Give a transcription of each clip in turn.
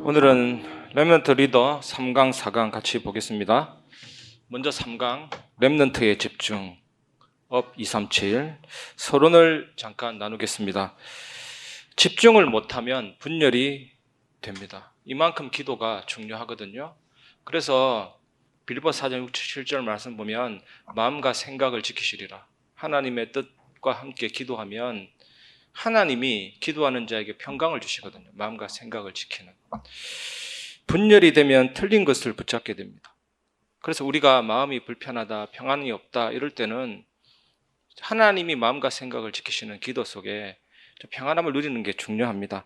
오늘은 렘넌트 리더 3강, 4강 같이 보겠습니다. 먼저 3강, 렘넌트의 집중, 업 237, 서론을 잠깐 나누겠습니다. 집중을 못하면 분열이 됩니다. 이만큼 기도가 중요하거든요. 그래서 빌립보 4장 6-7절 말씀 보면 마음과 생각을 지키시리라. 하나님의 뜻과 함께 기도하면 하나님이 기도하는 자에게 평강을 주시거든요. 마음과 생각을 지키는. 분열이 되면 틀린 것을 붙잡게 됩니다. 그래서 우리가 마음이 불편하다, 평안이 없다 이럴 때는 하나님이 마음과 생각을 지키시는 기도 속에 평안함을 누리는 게 중요합니다.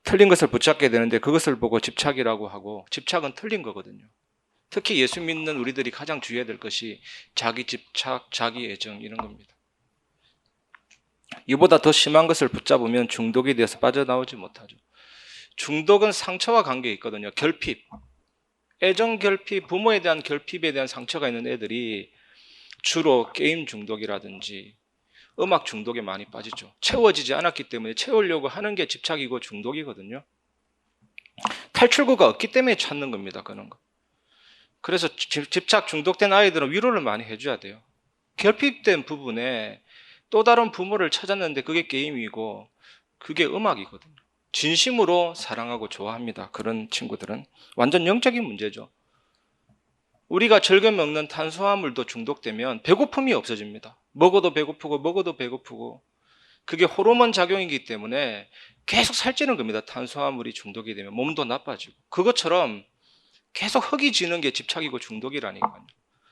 틀린 것을 붙잡게 되는데 그것을 보고 집착이라고 하고, 집착은 틀린 거거든요. 특히 예수 믿는 우리들이 가장 주의해야 될 것이 자기 집착, 자기 애정 이런 겁니다. 이보다 더 심한 것을 붙잡으면 중독이 되어서 빠져나오지 못하죠. 중독은 상처와 관계가 있거든요. 결핍, 애정 결핍, 부모에 대한 결핍에 대한 상처가 있는 애들이 주로 게임 중독이라든지 음악 중독에 많이 빠지죠. 채워지지 않았기 때문에 채우려고 하는 게 집착이고 중독이거든요. 탈출구가 없기 때문에 찾는 겁니다. 그런 거. 그래서 집착 중독된 아이들은 위로를 많이 해줘야 돼요. 결핍된 부분에 또 다른 부모를 찾았는데 그게 게임이고 그게 음악이거든요. 진심으로 사랑하고 좋아합니다. 그런 친구들은 완전 영적인 문제죠. 우리가 즐겨 먹는 탄수화물도 중독되면 배고픔이 없어집니다. 먹어도 배고프고 먹어도 배고프고, 그게 호르몬 작용이기 때문에 계속 살찌는 겁니다. 탄수화물이 중독이 되면 몸도 나빠지고. 그것처럼 계속 흙이 지는 게 집착이고 중독이라니까요.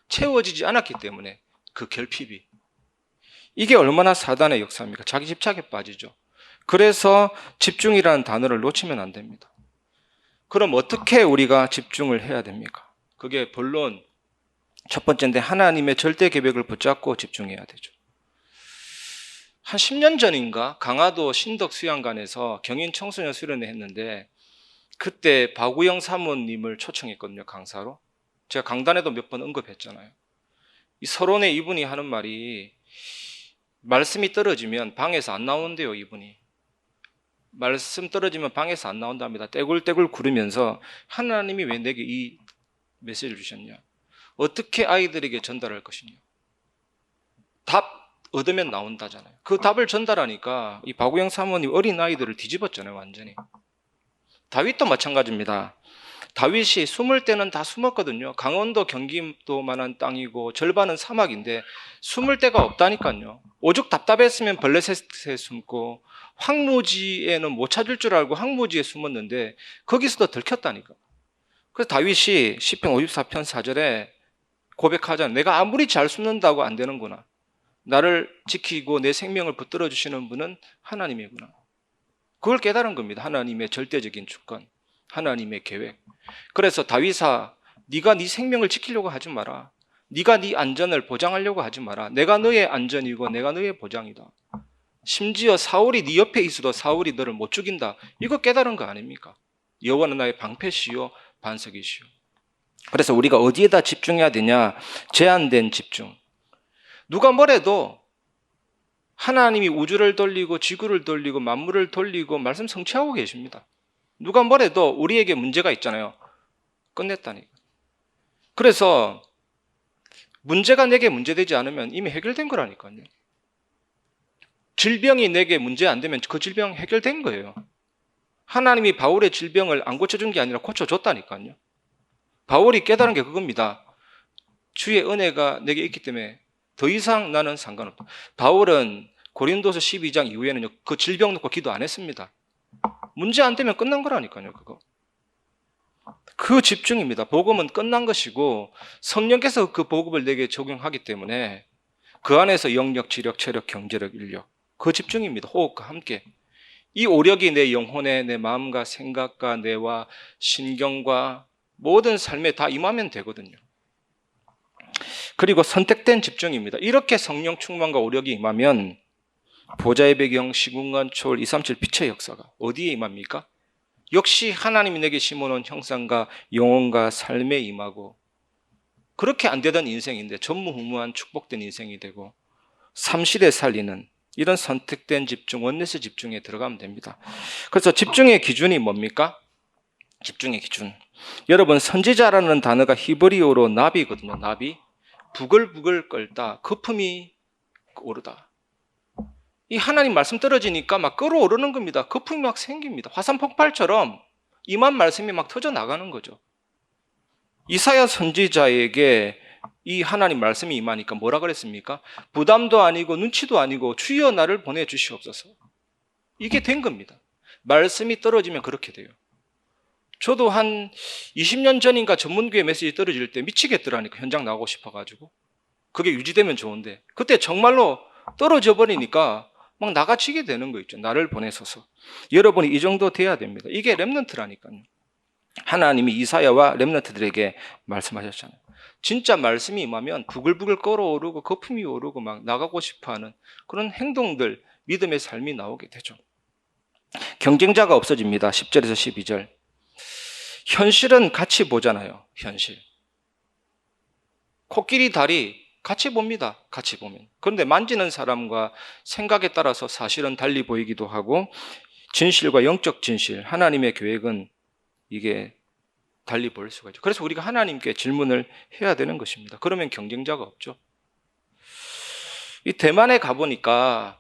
채워지지 않았기 때문에 그 결핍이. 이게 얼마나 사단의 역사입니까? 자기 집착에 빠지죠. 그래서 집중이라는 단어를 놓치면 안 됩니다. 그럼 어떻게 우리가 집중을 해야 됩니까? 그게 본론 첫 번째인데, 하나님의 절대 계획을 붙잡고 집중해야 되죠. 한 10년 전인가 강화도 신덕 수양관에서 경인 청소년 수련회 했는데, 그때 박우영 사모님을 초청했거든요. 강사로. 제가 강단에도 몇 번 언급했잖아요. 이 서론에 이분이 하는 말이, 말씀이 떨어지면 방에서 안 나온대요. 이분이 말씀 떨어지면 방에서 안 나온답니다. 떼굴떼굴 구르면서 하나님이 왜 내게 이 메시지를 주셨냐, 어떻게 아이들에게 전달할 것이냐, 답 얻으면 나온다잖아요. 그 답을 전달하니까 이 박우영 사모님 어린 아이들을 뒤집었잖아요. 완전히. 다윗도 마찬가지입니다. 다윗이 숨을 때는 다 숨었거든요. 강원도 경기도만한 땅이고 절반은 사막인데 숨을 데가 없다니까요. 오죽 답답했으면 블레셋에 숨고, 황무지에는 못 찾을 줄 알고 황무지에 숨었는데 거기서도 들켰다니까. 그래서 다윗이 시편 54편 4절에 고백하잖아요. 내가 아무리 잘 숨는다고 안 되는구나. 나를 지키고 내 생명을 붙들어 주시는 분은 하나님이구나. 그걸 깨달은 겁니다. 하나님의 절대적인 주권, 하나님의 계획. 그래서 다윗아, 네가 네 생명을 지키려고 하지 마라. 네가 네 안전을 보장하려고 하지 마라. 내가 너의 안전이고 내가 너의 보장이다. 심지어 사울이 네 옆에 있어도 사울이 너를 못 죽인다. 이거 깨달은 거 아닙니까? 여호와는 나의 방패시요 반석이시요. 그래서 우리가 어디에다 집중해야 되냐? 제한된 집중. 누가 뭐래도 하나님이 우주를 돌리고 지구를 돌리고 만물을 돌리고 말씀 성취하고 계십니다. 누가 뭐래도 우리에게 문제가 있잖아요. 끝냈다니까. 그래서 문제가 내게 문제되지 않으면 이미 해결된 거라니까요. 질병이 내게 문제 안 되면 그 질병 해결된 거예요. 하나님이 바울의 질병을 안 고쳐준 게 아니라 고쳐줬다니까요. 바울이 깨달은 게 그겁니다. 주의 은혜가 내게 있기 때문에 더 이상 나는 상관없다. 바울은 고린도서 12장 이후에는 그 질병 놓고 기도 안 했습니다. 문제 안 되면 끝난 거라니까요. 그거. 그 집중입니다. 복음은 끝난 것이고 성령께서 그 복음을 내게 적용하기 때문에 그 안에서 영력, 지력, 체력, 경제력, 인력, 그 집중입니다. 호흡과 함께. 이 오력이 내 영혼에, 내 마음과 생각과 뇌와 신경과 모든 삶에 다 임하면 되거든요. 그리고 선택된 집중입니다. 이렇게 성령 충만과 오력이 임하면 보좌의 배경, 시궁관, 초월, 237 빛의 역사가 어디에 임합니까? 역시 하나님이 내게 심어놓은 형상과 영혼과 삶에 임하고, 그렇게 안 되던 인생인데 전무후무한 축복된 인생이 되고 삼시대 살리는 이런 선택된 집중, 원내스 집중에 들어가면 됩니다. 그래서 집중의 기준이 뭡니까? 집중의 기준. 여러분, 선지자라는 단어가 히브리어로 나비거든요. 나비. 부글부글 끓다. 거품이 오르다. 이 하나님 말씀 떨어지니까 막 끓어오르는 겁니다. 거품이 막 생깁니다. 화산 폭발처럼 임한 말씀이 막 터져 나가는 거죠. 이사야 선지자에게 이 하나님 말씀이 임하니까 뭐라 그랬습니까? 부담도 아니고 눈치도 아니고 주여 나를 보내주시옵소서. 이게 된 겁니다. 말씀이 떨어지면 그렇게 돼요. 저도 한 20년 전인가 전문교회 메시지 떨어질 때 미치겠더라니까, 현장 나가고 싶어가지고. 그게 유지되면 좋은데 그때 정말로 떨어져 버리니까 막 나가치게 되는 거 있죠. 나를 보내소서. 여러분이 이 정도 돼야 됩니다. 이게 렘넌트라니까요. 하나님이 이사야와 렘넌트들에게 말씀하셨잖아요. 진짜 말씀이 임하면 부글부글 끓어오르고 거품이 오르고 막 나가고 싶어하는 그런 행동들, 믿음의 삶이 나오게 되죠. 경쟁자가 없어집니다. 10절에서 12절. 현실은 같이 보잖아요. 현실. 코끼리 다리 같이 봅니다. 같이 보면. 그런데 만지는 사람과 생각에 따라서 사실은 달리 보이기도 하고, 진실과 영적 진실, 하나님의 계획은 이게 달리 보일 수가 있죠. 그래서 우리가 하나님께 질문을 해야 되는 것입니다. 그러면 경쟁자가 없죠. 이 대만에 가보니까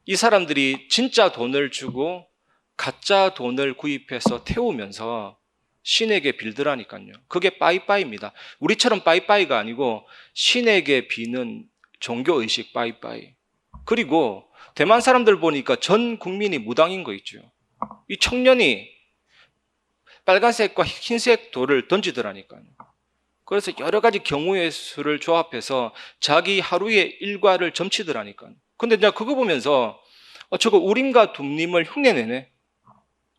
이 사람들이 진짜 돈을 주고 가짜 돈을 구입해서 태우면서 신에게 빌드라니까요. 그게 빠이빠이입니다. 우리처럼 빠이빠이가 아니고 신에게 비는 종교의식 빠이빠이. 그리고 대만 사람들 보니까 전 국민이 무당인 거 있죠. 이 청년이 빨간색과 흰색 돌을 던지더라니까요. 그래서 여러 가지 경우의 수를 조합해서 자기 하루의 일과를 점치더라니까요. 근데 내가 그거 보면서 저거 우림과 둠림을 흉내내네.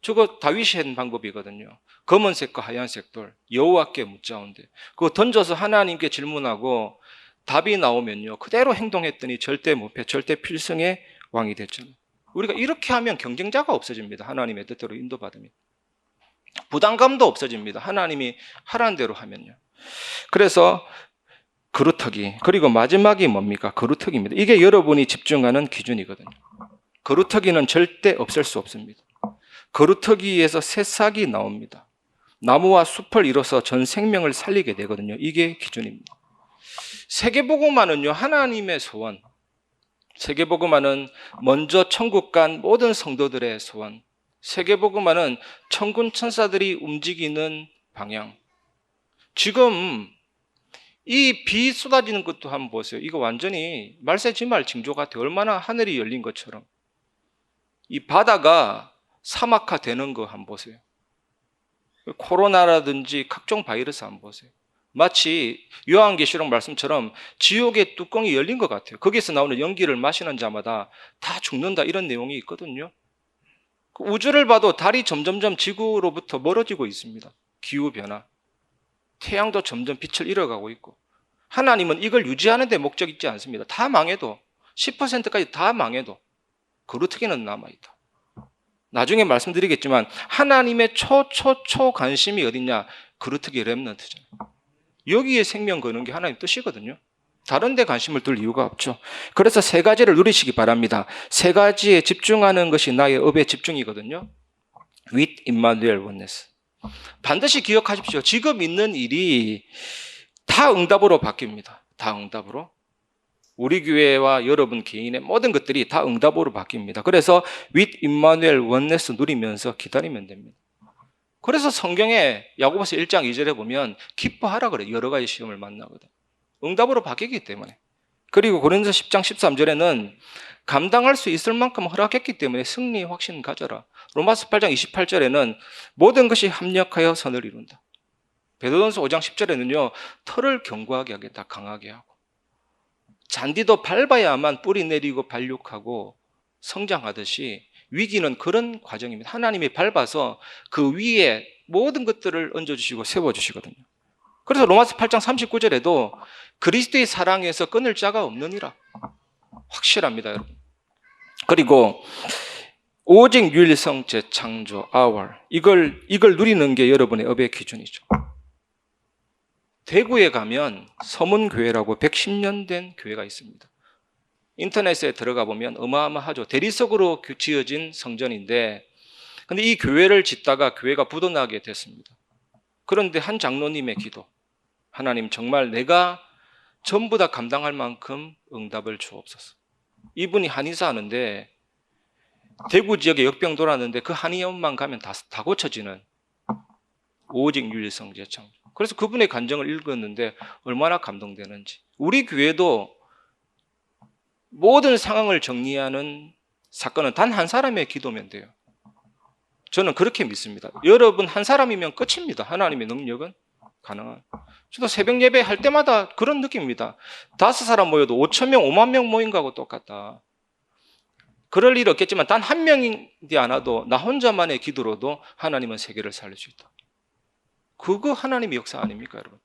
저거 다윗이 한 방법이거든요. 검은색과 하얀색 돌, 여호와께 묻자온대. 그거 던져서 하나님께 질문하고 답이 나오면요, 그대로 행동했더니 절대 무패, 절대 필승의 왕이 됐잖아요. 우리가 이렇게 하면 경쟁자가 없어집니다. 하나님의 뜻대로 인도받으면. 부담감도 없어집니다. 하나님이 하라는 대로 하면요. 그래서 그루터기, 그리고 마지막이 뭡니까? 그루터기입니다. 이게 여러분이 집중하는 기준이거든요. 그루터기는 절대 없앨 수 없습니다. 그루터기에서 새싹이 나옵니다. 나무와 숲을 이뤄서 전 생명을 살리게 되거든요. 이게 기준입니다. 세계복음화는요, 하나님의 소원. 세계복음화는 먼저 천국 간 모든 성도들의 소원. 세계복음화는 천군 천사들이 움직이는 방향. 지금 이 비 쏟아지는 것도 한번 보세요. 이거 완전히 말세지말 징조 같아요. 얼마나 하늘이 열린 것처럼. 이 바다가 사막화 되는 거 한번 보세요. 코로나라든지 각종 바이러스 한번 보세요. 마치 요한계시록 말씀처럼 지옥의 뚜껑이 열린 것 같아요. 거기서 나오는 연기를 마시는 자마다 다 죽는다, 이런 내용이 있거든요. 우주를 봐도 달이 점점점 지구로부터 멀어지고 있습니다. 기후변화. 태양도 점점 빛을 잃어가고 있고, 하나님은 이걸 유지하는 데 목적 있지 않습니다. 다 망해도, 10%까지 다 망해도 그루터기는 남아있다. 나중에 말씀드리겠지만 하나님의 초 관심이 어딨냐? 그루터기 렘넌트잖아요. 여기에 생명 거는 게 하나님 뜻이거든요. 다른 데 관심을 둘 이유가 없죠. 그래서 세 가지를 누리시기 바랍니다. 세 가지에 집중하는 것이 나의 업의 집중이거든요. With Emmanuel Oneness. 반드시 기억하십시오. 지금 있는 일이 다 응답으로 바뀝니다. 다 응답으로. 우리 교회와 여러분 개인의 모든 것들이 다 응답으로 바뀝니다. 그래서 with Emmanuel Oneness 누리면서 기다리면 됩니다. 그래서 성경에 야고보서 1장 2절에 보면 기뻐하라 그래요. 여러 가지 시험을 만나거든. 응답으로 바뀌기 때문에. 그리고 고린도서 10장 13절에는 감당할 수 있을 만큼 허락했기 때문에 승리의 확신 가져라. 로마서 8장 28절에는 모든 것이 합력하여 선을 이룬다. 베드로전서 5장 10절에는요, 털을 견고하게 하겠다, 강하게 하고. 잔디도 밟아야만 뿌리 내리고 발육하고 성장하듯이 위기는 그런 과정입니다. 하나님이 밟아서 그 위에 모든 것들을 얹어주시고 세워주시거든요. 그래서 로마서 8장 39절에도 그리스도의 사랑에서 끊을 자가 없느니라. 확실합니다, 여러분. 그리고 오직 유일성 재창조 our 이걸 누리는 게 여러분의 업의 기준이죠. 대구에 가면 서문교회라고 110년 된 교회가 있습니다. 인터넷에 들어가 보면 어마어마하죠. 대리석으로 지어진 성전인데 근데 이 교회를 짓다가 교회가 부도나게 됐습니다. 그런데 한 장로님의 기도, 하나님 정말 내가 전부 다 감당할 만큼 응답을 주옵소서. 이분이 한의사 하는데 대구 지역에 역병 돌았는데 그 한의원만 가면 다 고쳐지는 오직 윤리성 재창조. 그래서 그분의 간증을 읽었는데 얼마나 감동되는지. 우리 교회도 모든 상황을 정리하는 사건은 단 한 사람의 기도면 돼요. 저는 그렇게 믿습니다. 여러분 한 사람이면 끝입니다. 하나님의 능력은 가능한. 저도 새벽 예배 할 때마다 그런 느낌입니다. 5사람 모여도 5천 명, 5만 명 모인 거하고 똑같다. 그럴 일 없겠지만 단 한 명이지 않아도 나 혼자만의 기도로도 하나님은 세계를 살릴 수 있다. 그거 하나님의 역사 아닙니까, 여러분?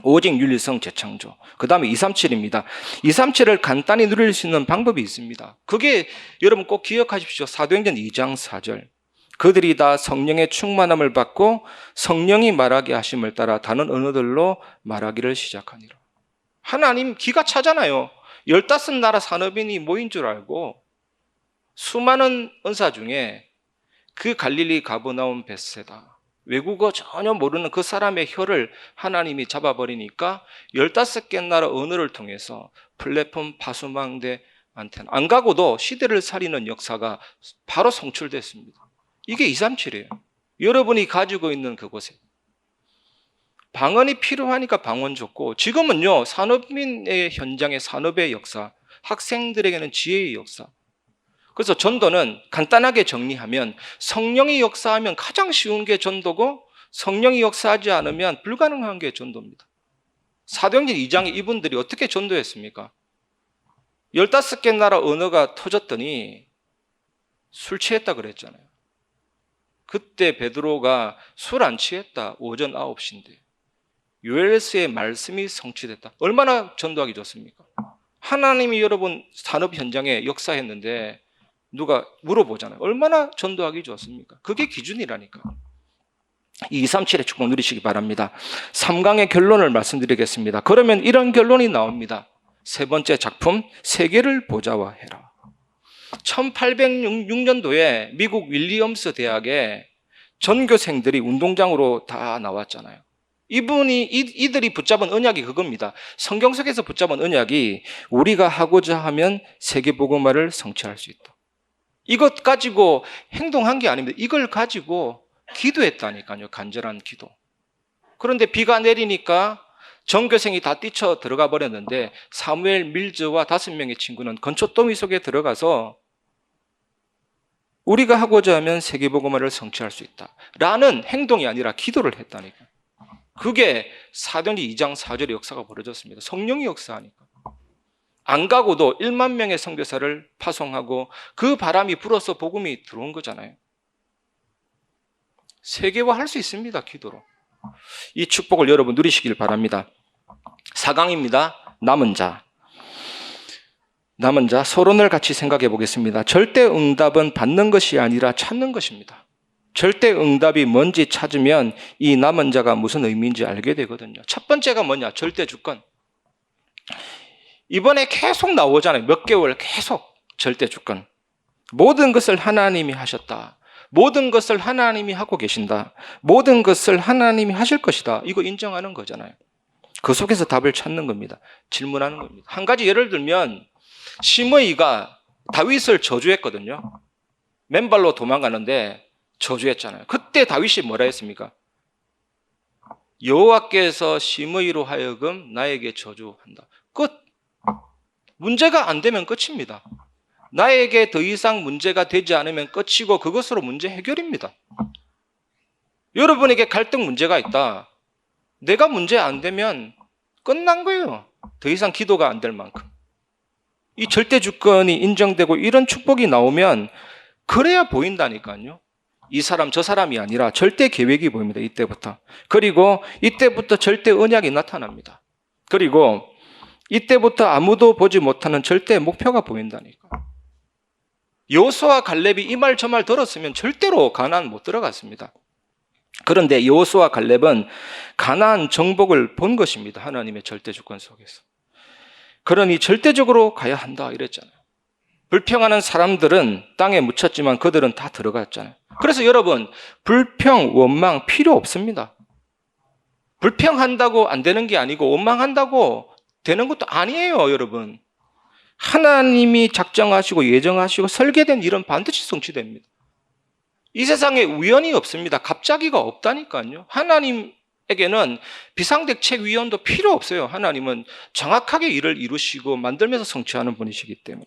오직 윤리성 재창조. 그 다음에 237입니다. 237을 간단히 누릴 수 있는 방법이 있습니다. 그게 여러분 꼭 기억하십시오. 사도행전 2장 4절. 그들이 다 성령의 충만함을 받고 성령이 말하게 하심을 따라 다른 언어들로 말하기를 시작하니라. 하나님 기가 차잖아요. 15나라 산업인이 모인 줄 알고 수많은 은사 중에 그 갈릴리 가버나움 벳세다, 외국어 전혀 모르는 그 사람의 혀를 하나님이 잡아버리니까 15개 나라 언어를 통해서 플랫폼, 파수망대, 안테나 안 가고도 시대를 살리는 역사가 바로 성출됐습니다. 이게 237이에요. 여러분이 가지고 있는 그곳에 방언이 필요하니까 방언 줬고, 지금은요 산업인의 현장의 산업의 역사, 학생들에게는 지혜의 역사. 그래서 전도는 간단하게 정리하면 성령이 역사하면 가장 쉬운 게 전도고 성령이 역사하지 않으면 불가능한 게 전도입니다. 사도행전 2장에 이분들이 어떻게 전도했습니까? 15개 나라 언어가 터졌더니 술 취했다 그랬잖아요. 그때 베드로가 술 안 취했다. 오전 9시인데 요엘서의 말씀이 성취됐다. 얼마나 전도하기 좋습니까? 하나님이 여러분 산업 현장에 역사했는데 누가 물어보잖아요. 얼마나 전도하기 좋습니까? 그게 기준이라니까. 237의 축복 누리시기 바랍니다. 3강의 결론을 말씀드리겠습니다. 그러면 이런 결론이 나옵니다. 세 번째 작품, 세계를 보좌화해라. 1806년도에 미국 윌리엄스 대학에 전교생들이 운동장으로 다 나왔잖아요. 이들이 붙잡은 언약이 그겁니다. 성경 속에서 붙잡은 언약이 우리가 하고자 하면 세계복음화를 성취할 수 있다. 이것 가지고 행동한 게 아닙니다. 이걸 가지고 기도했다니까요. 간절한 기도. 그런데 비가 내리니까 전교생이 다 뛰쳐 들어가 버렸는데 사무엘 밀즈와 5명의 친구는 건초더미 속에 들어가서 우리가 하고자 하면 세계복음화를 성취할 수 있다 라는 행동이 아니라 기도를 했다니까. 그게 사도행전 2장 4절의 역사가 벌어졌습니다. 성령이 역사하니까. 안 가고도 1만 명의 선교사를 파송하고 그 바람이 불어서 복음이 들어온 거잖아요. 세계화할 수 있습니다. 기도로. 이 축복을 여러분 누리시길 바랍니다. 4강입니다. 남은 자. 남은 자, 서론을 같이 생각해 보겠습니다. 절대 응답은 받는 것이 아니라 찾는 것입니다. 절대 응답이 뭔지 찾으면 이 남은 자가 무슨 의미인지 알게 되거든요. 첫 번째가 뭐냐? 절대 주권. 이번에 계속 나오잖아요. 몇 개월 계속 절대 주권. 모든 것을 하나님이 하셨다. 모든 것을 하나님이 하고 계신다. 모든 것을 하나님이 하실 것이다. 이거 인정하는 거잖아요. 그 속에서 답을 찾는 겁니다. 질문하는 겁니다. 한 가지 예를 들면 시므이가 다윗을 저주했거든요. 맨발로 도망가는데 저주했잖아요. 그때 다윗이 뭐라 했습니까? 여호와께서 시므이로 하여금 나에게 저주한다. 끝. 문제가 안 되면 끝입니다. 나에게 더 이상 문제가 되지 않으면 끝이고 그것으로 문제 해결입니다. 여러분에게 갈등 문제가 있다. 내가 문제 안 되면 끝난 거예요. 더 이상 기도가 안 될 만큼. 이 절대 주권이 인정되고 이런 축복이 나오면 그래야 보인다니까요. 이 사람 저 사람이 아니라 절대 계획이 보입니다. 이때부터. 그리고 이때부터 절대 언약이 나타납니다. 그리고 이때부터 아무도 보지 못하는 절대 목표가 보인다니까. 여호수아와 갈렙이 이 말 저 말 들었으면 절대로 가나안 못 들어갔습니다. 그런데 여호수아와 갈렙은 가나안 정복을 본 것입니다. 하나님의 절대 주권 속에서. 그러니 절대적으로 가야 한다 이랬잖아요. 불평하는 사람들은 땅에 묻혔지만 그들은 다 들어갔잖아요. 그래서 여러분, 불평, 원망 필요 없습니다. 불평한다고 안 되는 게 아니고 원망한다고 되는 것도 아니에요, 여러분. 하나님이 작정하시고 예정하시고 설계된 일은 반드시 성취됩니다. 이 세상에 우연이 없습니다. 갑자기가 없다니까요. 하나님에게는 비상대책 위원도 필요 없어요. 하나님은 정확하게 일을 이루시고 만들면서 성취하는 분이시기 때문에.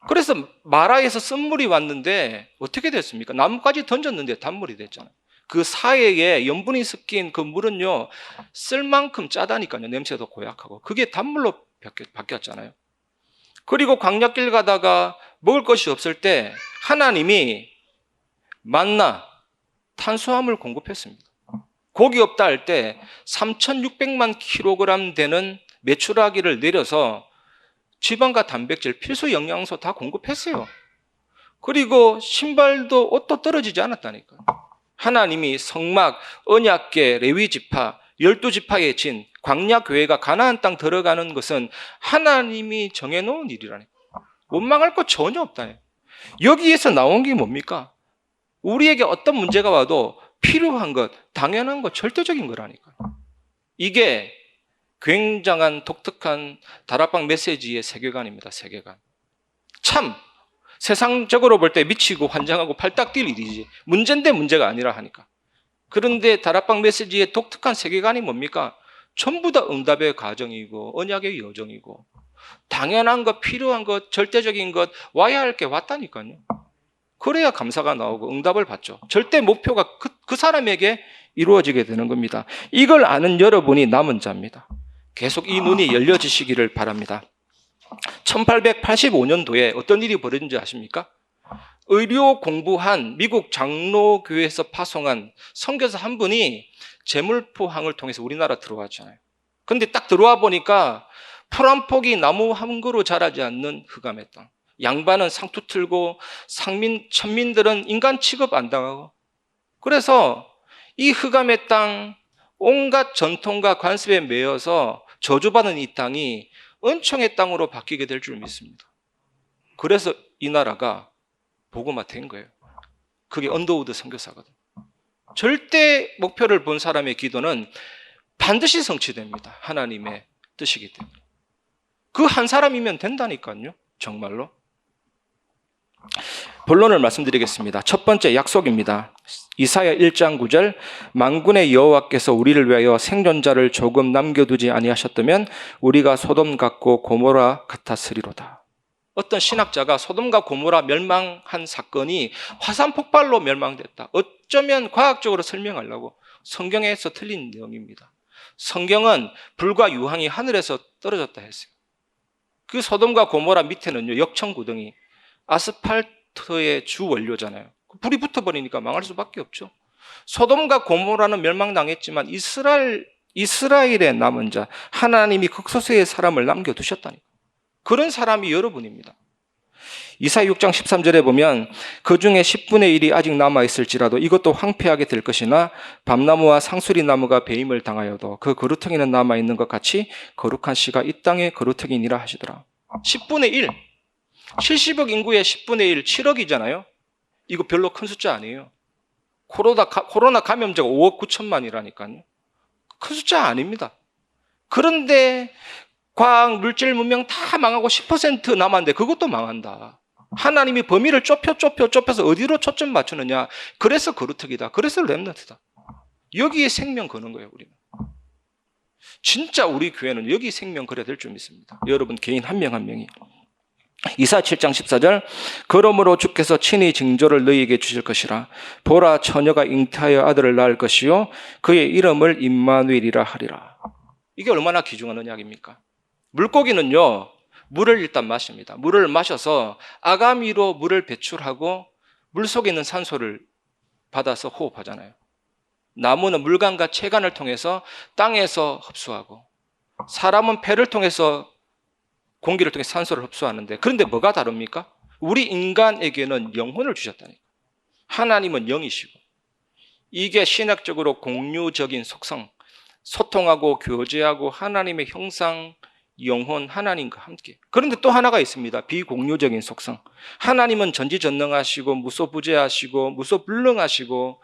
그래서 마라에서 쓴물이 왔는데 어떻게 됐습니까? 나뭇가지 던졌는데 단물이 됐잖아요. 그 사이에 염분이 섞인 그 물은요, 쓸 만큼 짜다니까요. 냄새도 고약하고. 그게 단물로 바뀌었잖아요. 그리고 광야길 가다가 먹을 것이 없을 때 하나님이 만나, 탄수화물 공급했습니다. 고기 없다 할 때 3,600만 킬로그램 되는 메추라기를 내려서 지방과 단백질, 필수 영양소 다 공급했어요. 그리고 신발도 옷도 떨어지지 않았다니까요. 하나님이 성막, 언약궤, 레위지파, 12지파의 진, 광야교회가 가나안 땅 들어가는 것은 하나님이 정해놓은 일이라니까. 원망할 것 전혀 없다네. 여기에서 나온 게 뭡니까? 우리에게 어떤 문제가 와도 필요한 것, 당연한 것, 절대적인 거라니까. 이게 굉장한 독특한 다락방 메시지의 세계관입니다. 세계관. 참 세상적으로 볼 때 미치고 환장하고 팔딱 뛸 일이지. 문제인데 문제가 아니라 하니까. 그런데 다락방 메시지의 독특한 세계관이 뭡니까? 전부 다 응답의 과정이고 언약의 여정이고 당연한 것, 필요한 것, 절대적인 것, 와야 할 게 왔다니까요. 그래야 감사가 나오고 응답을 받죠. 절대 목표가 그 사람에게 이루어지게 되는 겁니다. 이걸 아는 여러분이 남은 자입니다. 계속 이 눈이 열려지시기를 바랍니다. 1885년도에 어떤 일이 벌어진지 아십니까? 의료 공부한 미국 장로교회에서 파송한 선교사 한 분이 제물포항을 통해서 우리나라 들어왔잖아요. 근데 딱 들어와 보니까 풀 한 폭이 나무 한 그루 자라지 않는 흑암의 땅. 양반은 상투 틀고 천민들은 인간 취급 안 당하고. 그래서 이 흑암의 땅, 온갖 전통과 관습에 매여서 저주받은 이 땅이 은총의 땅으로 바뀌게 될 줄 믿습니다. 그래서 이 나라가 복음화된 거예요. 그게 언더우드 선교사거든. 절대 목표를 본 사람의 기도는 반드시 성취됩니다. 하나님의 뜻이기 때문에. 그 한 사람이면 된다니까요. 정말로. 본론을 말씀드리겠습니다. 첫 번째 약속입니다. 이사야 1장 9절 만군의 여호와께서 우리를 위하여 생존자를 조금 남겨두지 아니하셨다면 우리가 소돔 같고 고모라 같았으리로다. 어떤 신학자가 소돔과 고모라 멸망한 사건이 화산 폭발로 멸망됐다. 어쩌면 과학적으로 설명하려고 성경에서 틀린 내용입니다. 성경은 불과 유황이 하늘에서 떨어졌다 했어요. 그 소돔과 고모라 밑에는요, 역청구덩이, 아스팔트의 주 원료잖아요. 불이 붙어버리니까 망할 수밖에 없죠. 소돔과 고모라는 멸망당했지만 이스라엘의 남은 자, 하나님이 극소수의 사람을 남겨두셨다니까. 그런 사람이 여러분입니다. 이사야 6장 13절에 보면 그 중에 10분의 1이 아직 남아있을지라도 이것도 황폐하게 될 것이나 밤나무와 상수리 나무가 배임을 당하여도 그 거루터기는 남아있는 것 같이 거룩한 씨가 이 땅에 거루터기니라 하시더라. 10분의 1, 70억 인구의 10분의 1, 7억이잖아요. 이거 별로 큰 숫자 아니에요. 코로나 감염자가 5억 9천만이라니까요. 큰 숫자 아닙니다. 그런데 과학, 물질, 문명 다 망하고 10% 남았는데 그것도 망한다. 하나님이 범위를 좁혀서 어디로 초점 맞추느냐. 그래서 거루터기다. 그래서 렘넌트다. 여기에 생명 거는 거예요, 우리는. 진짜 우리 교회는 여기 생명 걸어야 될 줄 믿습니다. 여러분 개인 한 명 한 명이. 이사야 7장 14절 그러므로 주께서 친히 징조를 너희에게 주실 것이라. 보라 처녀가 잉태하여 아들을 낳을 것이요 그의 이름을 임마누엘이라 하리라. 이게 얼마나 귀중한 언약입니까? 물고기는요, 물을 일단 마십니다. 물을 마셔서 아가미로 물을 배출하고 물속에 있는 산소를 받아서 호흡하잖아요. 나무는 물관과 체관을 통해서 땅에서 흡수하고 사람은 폐를 통해서 공기를 통해 산소를 흡수하는데 그런데 뭐가 다릅니까? 우리 인간에게는 영혼을 주셨다니까. 하나님은 영이시고 이게 신학적으로 공유적인 속성, 소통하고 교제하고 하나님의 형상 영혼 하나님과 함께. 그런데 또 하나가 있습니다. 비공유적인 속성. 하나님은 전지전능하시고 무소부재하시고 무소불능하시고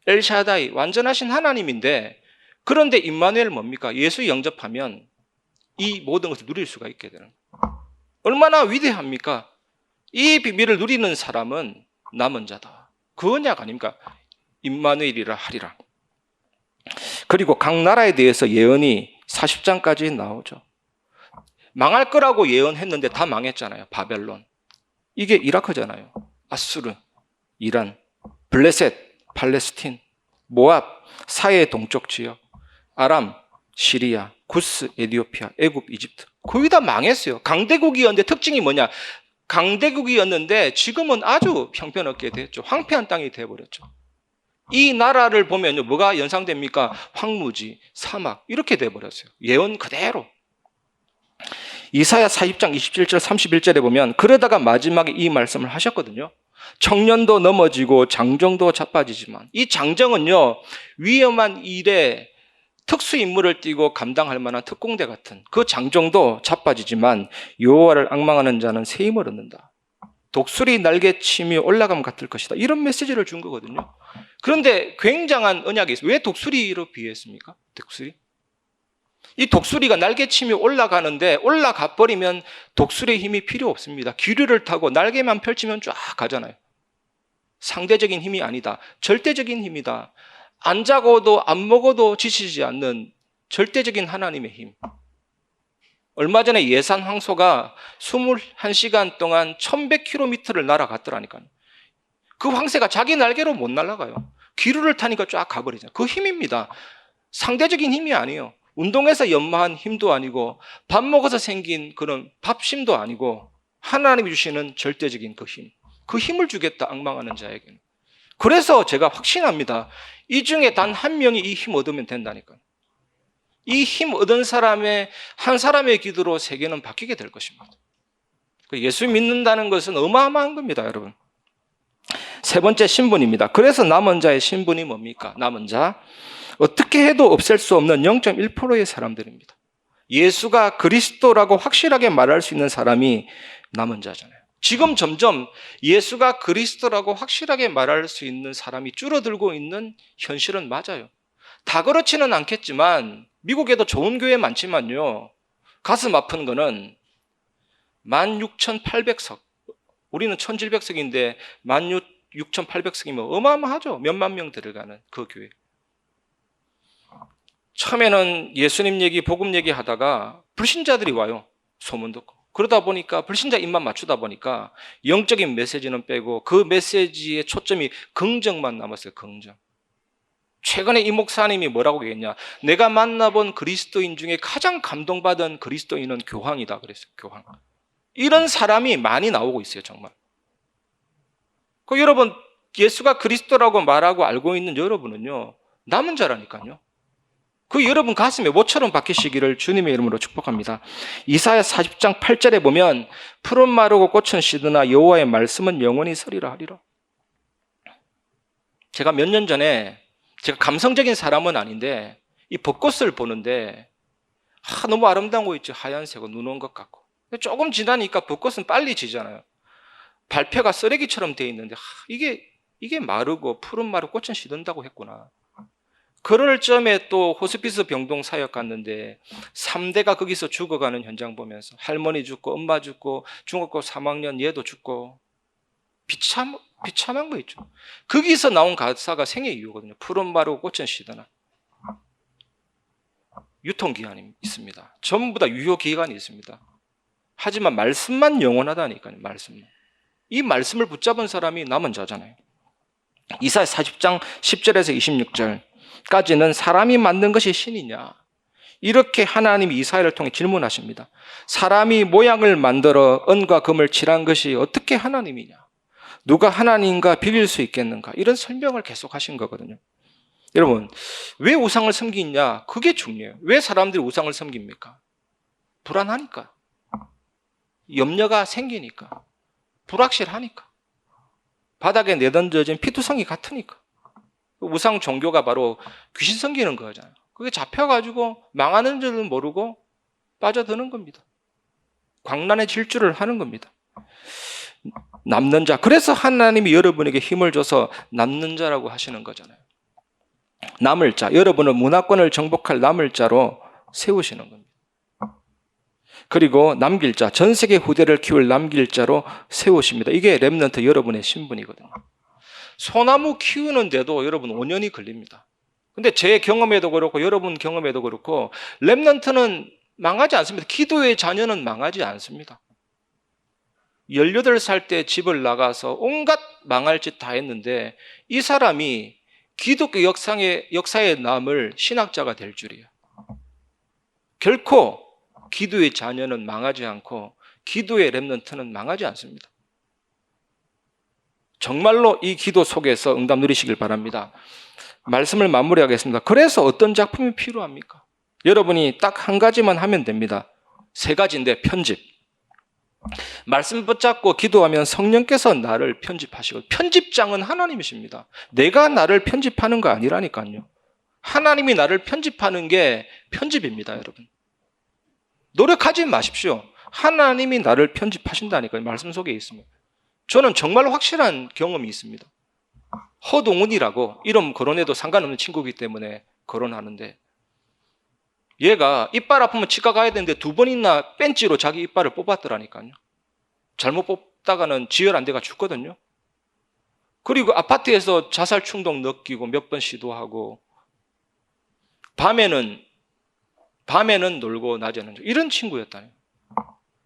엘샤다이 완전하신 하나님인데, 그런데 임마누엘 뭡니까? 예수 영접하면 이 모든 것을 누릴 수가 있게 되는 거예요. 얼마나 위대합니까? 이 비밀을 누리는 사람은 남은 자다. 그 언약 아닙니까? 임마누엘이라 하리라. 그리고 각 나라에 대해서 예언이 40장까지 나오죠. 망할 거라고 예언했는데 다 망했잖아요. 바벨론. 이게 이라크잖아요. 아수르, 이란, 블레셋, 팔레스틴, 모압, 사해 동쪽 지역, 아람, 시리아, 구스, 에디오피아, 애굽, 이집트. 거의 다 망했어요. 강대국이었는데 특징이 뭐냐? 강대국이었는데 지금은 아주 형편없게 됐죠. 황폐한 땅이 되어버렸죠. 이 나라를 보면 뭐가 연상됩니까? 황무지, 사막 이렇게 돼버렸어요. 예언 그대로. 이사야 40장 27절 31절에 보면 그러다가 마지막에 이 말씀을 하셨거든요. 청년도 넘어지고 장정도 자빠지지만, 이 장정은요 위험한 일에 특수 임무를 띠고 감당할 만한 특공대 같은 그 장정도 자빠지지만 여호와를 앙망하는 자는 새 힘을 얻는다. 독수리 날개치며 올라감 같을 것이다. 이런 메시지를 준 거거든요. 그런데 굉장한 언약이 있어요. 왜 독수리로 비유했습니까? 독수리? 이 독수리가 날개치며 올라가는데 올라가 버리면 독수리의 힘이 필요 없습니다. 기류를 타고 날개만 펼치면 쫙 가잖아요. 상대적인 힘이 아니다. 절대적인 힘이다. 안 자고도 안 먹어도 지치지 않는 절대적인 하나님의 힘. 얼마 전에 예산 황소가 21시간 동안 1100km를 날아갔더라니까요. 그 황새가 자기 날개로 못 날아가요. 기류를 타니까 쫙 가버리잖아요. 그 힘입니다. 상대적인 힘이 아니에요. 운동해서 연마한 힘도 아니고 밥 먹어서 생긴 그런 밥심도 아니고 하나님이 주시는 절대적인 그 힘. 그 힘을 주겠다, 앙망하는 자에게는. 그래서 제가 확신합니다. 이 중에 단 한 명이 이 힘 얻으면 된다니까요. 이 힘 얻은 사람의 한 사람의 기도로 세계는 바뀌게 될 것입니다. 예수 믿는다는 것은 어마어마한 겁니다, 여러분. 세 번째 신분입니다. 그래서 남은 자의 신분이 뭡니까? 남은 자. 어떻게 해도 없앨 수 없는 0.1%의 사람들입니다. 예수가 그리스도라고 확실하게 말할 수 있는 사람이 남은 자잖아요. 지금 점점 예수가 그리스도라고 확실하게 말할 수 있는 사람이 줄어들고 있는 현실은 맞아요. 다 그렇지는 않겠지만 미국에도 좋은 교회 많지만요. 가슴 아픈 거는 16,800석. 우리는 1,700석인데 16,800석이면 어마어마하죠. 몇만 명 들어가는 그 교회. 처음에는 예수님 얘기, 복음 얘기 하다가 불신자들이 와요. 소문 듣고. 그러다 보니까 불신자 입만 맞추다 보니까 영적인 메시지는 빼고 그 메시지의 초점이 긍정만 남았어요. 긍정. 최근에 이 목사님이 뭐라고 얘기했냐? 내가 만나본 그리스도인 중에 가장 감동받은 그리스도인은 교황이다 그랬어요. 교황. 이런 사람이 많이 나오고 있어요. 정말. 여러분, 예수가 그리스도라고 말하고 알고 있는 여러분은요, 남은 자라니까요. 그 여러분 가슴에 모처럼 박히시기를 주님의 이름으로 축복합니다. 이사야 40장 8절에 보면 푸른 마르고 꽃은 시드나 여호와의 말씀은 영원히 서리라 하리라. 제가 몇 년 전에, 제가 감성적인 사람은 아닌데 이 벚꽃을 보는데 너무 아름다운 거 있죠. 하얀색으로 눈 온 것 같고. 조금 지나니까 벚꽃은 빨리 지잖아요. 발표가 쓰레기처럼 돼 있는데 이게 마르고 푸른 마르고 꽃은 시든다고 했구나. 그럴 점에 또 호스피스 병동 사역 갔는데 3대가 거기서 죽어가는 현장 보면서 할머니 죽고 엄마 죽고 중학교 3학년 얘도 죽고 비참한 거 있죠. 거기서 나온 가사가 생애 이유거든요. 푸른 마르고 꽃은 시드나. 유통기한이 있습니다. 전부 다 유효기간이 있습니다. 하지만 말씀만 영원하다니까요. 말씀만. 이 말씀을 붙잡은 사람이 남은 자잖아요. 이사야 40장 10절에서 26절까지는 사람이 만든 것이 신이냐? 이렇게 하나님이 이사야를 통해 질문하십니다. 사람이 모양을 만들어 은과 금을 칠한 것이 어떻게 하나님이냐? 누가 하나님과 비빌 수 있겠는가? 이런 설명을 계속 하신 거거든요. 여러분, 왜 우상을 섬기냐? 그게 중요해요. 왜 사람들이 우상을 섬깁니까? 불안하니까. 염려가 생기니까. 불확실하니까. 바닥에 내던져진 피투성이 같으니까. 우상 종교가 바로 귀신 섬기는 거잖아요. 그게 잡혀가지고 망하는 줄은 모르고 빠져드는 겁니다. 광란의 질주를 하는 겁니다. 남는 자. 그래서 하나님이 여러분에게 힘을 줘서 남는 자라고 하시는 거잖아요. 남을 자. 여러분은 문화권을 정복할 남을 자로 세우시는 겁니다. 그리고 남길 자. 전 세계 후대를 키울 남길 자로 세우십니다. 이게 렘넌트 여러분의 신분이거든요. 소나무 키우는데도 여러분 5년이 걸립니다. 근데 제 경험에도 그렇고 여러분 경험에도 그렇고 렘넌트는 망하지 않습니다. 기도의 자녀는 망하지 않습니다. 18살 때 집을 나가서 온갖 망할 짓 다 했는데 이 사람이 기독교 역사에 남을 신학자가 될 줄이야. 결코 기도의 자녀는 망하지 않고 기도의 렘넌트는 망하지 않습니다. 정말로 이 기도 속에서 응답 누리시길 바랍니다. 말씀을 마무리하겠습니다. 그래서 어떤 작품이 필요합니까? 여러분이 딱 한 가지만 하면 됩니다. 3가지인데 편집. 말씀 붙잡고 기도하면 성령께서 나를 편집하시고, 편집장은 하나님이십니다. 내가 나를 편집하는 거 아니라니까요. 하나님이 나를 편집하는 게 편집입니다, 여러분. 노력하지 마십시오. 하나님이 나를 편집하신다니까요. 말씀 속에 있습니다. 저는 정말 확실한 경험이 있습니다. 허동훈이라고 이름 거론해도 상관없는 친구이기 때문에 거론하는데, 얘가 이빨 아프면 치과 가야 되는데 2번이나 벤치로 자기 이빨을 뽑았더라니까요. 잘못 뽑다가는 지혈 안 돼가 죽거든요. 그리고 아파트에서 자살 충동 느끼고 몇 번 시도하고, 밤에는 놀고 낮에는 이런 친구였다요.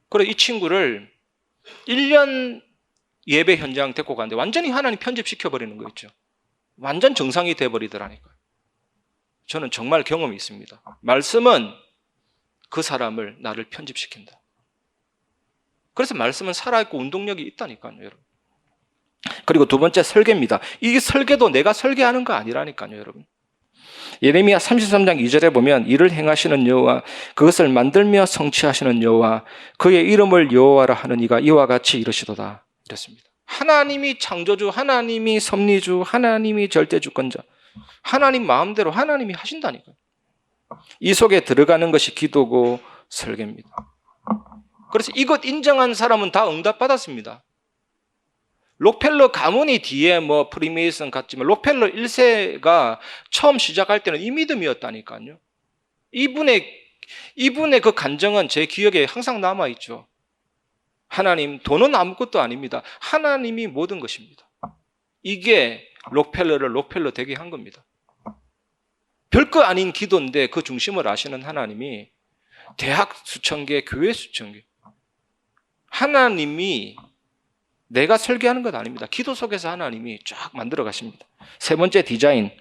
그래 이 친구를 1년 예배 현장 데리고 갔는데 완전히 하나님 편집시켜버리는 거 있죠. 완전 정상이 돼버리더라니까요. 저는 정말 경험이 있습니다. 말씀은 그 사람을 나를 편집시킨다. 그래서 말씀은 살아있고 운동력이 있다니까요, 여러분. 그리고 2번째 설계입니다. 이 설계도 내가 설계하는 거 아니라니까요, 여러분. 예레미야 33장 2절에 보면 이를 행하시는 여호와, 그것을 만들며 성취하시는 여호와, 그의 이름을 여호와라 하는 이가 이와 같이 이르시도다. 이랬습니다. 하나님이 창조주, 하나님이 섭리주, 하나님이 절대주권자, 하나님 마음대로 하나님이 하신다니까요. 이 속에 들어가는 것이 기도고 설계입니다. 그래서 이것 인정한 사람은 다 응답받았습니다. 록펠러 가문이 뒤에 프리메이슨 같지만 록펠러 1세가 처음 시작할 때는 이 믿음이었다니까요. 이분의 그 간정은 제 기억에 항상 남아있죠. 하나님, 돈은 아무것도 아닙니다. 하나님이 모든 것입니다. 이게 록펠러를 록펠러 되게 한 겁니다. 별거 아닌 기도인데 그 중심을 아시는 하나님이 대학 수천 개, 교회 수천 개. 하나님이 내가 설계하는 것 아닙니다. 기도 속에서 하나님이 쫙 만들어 가십니다. 3번째 디자인.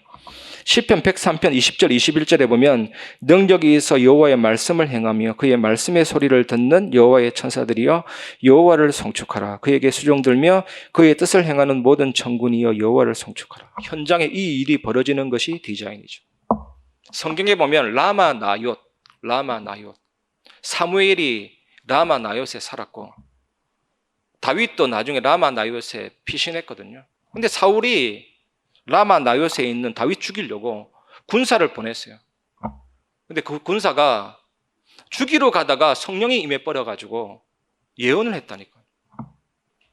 시편 103편 20절 21절에 보면 능력이 있어 여호와의 말씀을 행하며 그의 말씀의 소리를 듣는 여호와의 천사들이여 여호와를 송축하라. 그에게 수종들며 그의 뜻을 행하는 모든 천군이여 여호와를 송축하라. 현장에 이 일이 벌어지는 것이 디자인이죠. 성경에 보면 라마 나옅, 사무엘이 라마 나옅에 살았고 다윗도 나중에 라마 나옅에 피신했거든요. 근데 사울이 라마 나옅에 있는 다윗 죽이려고 군사를 보냈어요. 근데 그 군사가 죽이러 가다가 성령이 임해버려가지고 예언을 했다니까요.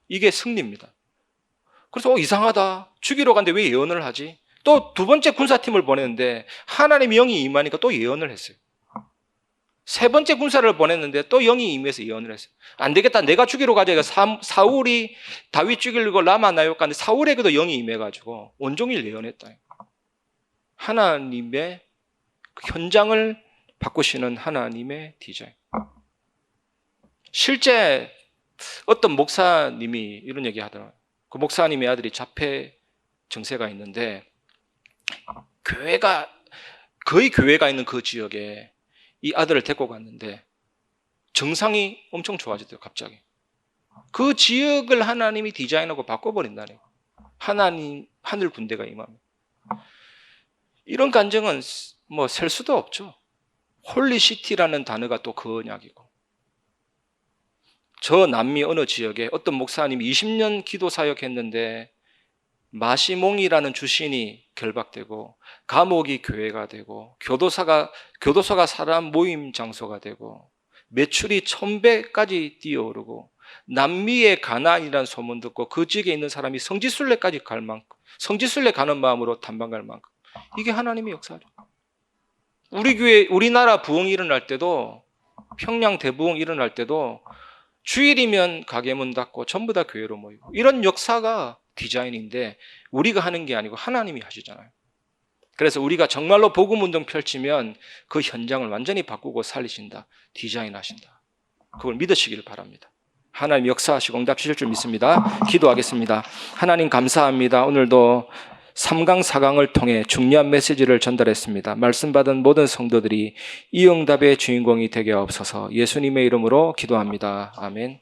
이게 승리입니다. 그래서 이상하다. 죽이러 갔는데 왜 예언을 하지? 또 2번째 군사팀을 보냈는데 하나님의 영이 임하니까 또 예언을 했어요. 3번째 군사를 보냈는데 또 영이 임해서 예언을 했어요. 안 되겠다. 내가 죽이러 가자. 사울이 다윗 죽이려고 라마 나옅 갔는데 사울에게도 영이 임해가지고 온종일 예언했다. 하나님의 현장을 바꾸시는 하나님의 디자인. 실제 어떤 목사님이 이런 얘기 하더라고요. 그 목사님의 아들이 자폐 증세가 있는데 거의 교회가 있는 그 지역에 이 아들을 데리고 갔는데 정상이 엄청 좋아졌대요, 갑자기. 그 지역을 하나님이 디자인하고 바꿔버린다네요. 하나님, 하늘 군대가 임하면. 이런 간증은 셀 수도 없죠. 홀리시티라는 단어가 또 그 언약이고. 저 남미 어느 지역에 어떤 목사님이 20년 기도 사역했는데 마시몽이라는 주신이 결박되고 감옥이 교회가 되고 교도소가 사람 모임 장소가 되고 매출이 1000배까지 뛰어오르고 남미의 가나안이라는 소문 듣고 그 지역에 있는 사람이 성지순례까지 갈 만큼, 성지순례 가는 마음으로 탐방 갈 만큼, 이게 하나님의 역사죠. 우리 교회, 우리나라 부흥이 일어날 때도, 평양 대부흥 일어날 때도 주일이면 가게 문 닫고 전부 다 교회로 모이고, 이런 역사가 디자인인데 우리가 하는 게 아니고 하나님이 하시잖아요. 그래서 우리가 정말로 복음운동 펼치면 그 현장을 완전히 바꾸고 살리신다, 디자인하신다, 그걸 믿으시길 바랍니다. 하나님 역사하시고 응답 주실 줄 믿습니다. 기도하겠습니다. 하나님 감사합니다. 오늘도 3강 4강을 통해 중요한 메시지를 전달했습니다. 말씀 받은 모든 성도들이 이 응답의 주인공이 되게 하옵소서. 예수님의 이름으로 기도합니다. 아멘.